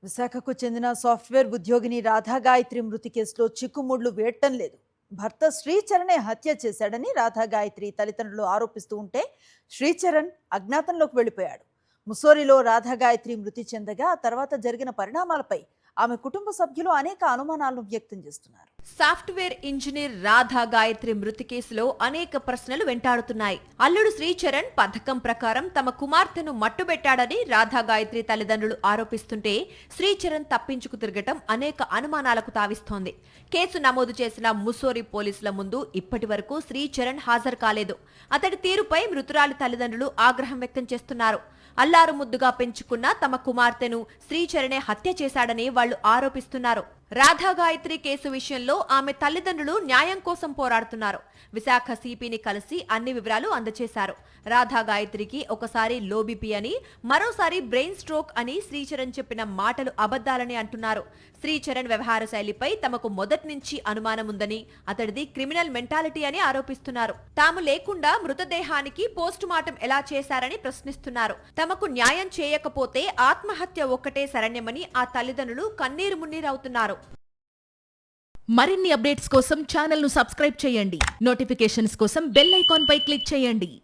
విశాఖకు చెందిన సాఫ్ట్వేర్ ఉద్యోగిని రాధా గాయత్రి మృతి కేసులో చిక్కుముళ్లు వేయటం లేదు. భర్త శ్రీచరణే హత్య చేశాడని రాధా గాయత్రి తల్లిదండ్రులు ఆరోపిస్తూ ఉంటే శ్రీచరణ్ అజ్ఞాతంలోకి వెళ్లిపోయాడు. ముస్సోరిలో రాధా గాయత్రి మృతి చెందగా ఆ తర్వాత జరిగిన పరిణామాలపై ఆమె కుటుంబ సభ్యులు అనేక అనుమానాలను వ్యక్తం చేస్తున్నారు. సాఫ్ట్వేర్ ఇంజనీర్ రాధా గాయత్రి మృతి కేసులో అనేక ప్రశ్నలు వెంటాడుతున్నాయి. అల్లుడు శ్రీచరణ్ పథకం ప్రకారం తమ కుమార్తెను మట్టుబెట్టాడని రాధా గాయత్రి తల్లిదండ్రులు ఆరోపిస్తుంటే శ్రీచరణ్ తప్పించుకు తిరగటం అనేక అనుమానాలకు తావిస్తోంది. కేసు నమోదు చేసిన ముస్సోరి పోలీసుల ముందు ఇప్పటి వరకు శ్రీచరణ్ హాజరు కాలేదు. అతడి తీరుపై మృతురాలి తల్లిదండ్రులు ఆగ్రహం వ్యక్తం చేస్తున్నారు. అల్లారు ముద్దుగా పెంచుకున్న తమ కుమార్తెను శ్రీచరణే హత్య చేశాడని వాళ్లు ఆరోపిస్తున్నారు. రాధా గాయత్రి కేసు విషయంలో ఆమె తల్లిదండ్రులు న్యాయం కోసం పోరాడుతున్నారు. విశాఖ సిపిని కలిసి అన్ని వివరాలు అందజేశారు. రాధా గాయత్రికి ఒకసారి లో బీపీ అని, మరోసారి బ్రెయిన్ స్ట్రోక్ అని శ్రీచరణ్ చెప్పిన మాటలు అబద్దాలని అంటున్నారు. శ్రీచరణ్ వ్యవహార శైలిపై తమకు మొదటి నుంచి అనుమానం ఉందని, అతడిది క్రిమినల్ మెంటాలిటీ అని ఆరోపిస్తున్నారు. తాము లేకుండా మృతదేహానికి పోస్ట్ మార్టం ఎలా చేశారని ప్రశ్నిస్తున్నారు. తమకు న్యాయం చేయకపోతే ఆత్మహత్య ఒక్కటే శరణ్యమని ఆ తల్లిదండ్రులు కన్నీరు మున్నీరవుతున్నారు. మరిన్ని అప్డేట్స్ కోసం ఛానల్ ను సబ్స్క్రైబ్ చేయండి. నోటిఫికేషన్స్ కోసం బెల్ ఐకాన్ పై క్లిక్ చేయండి.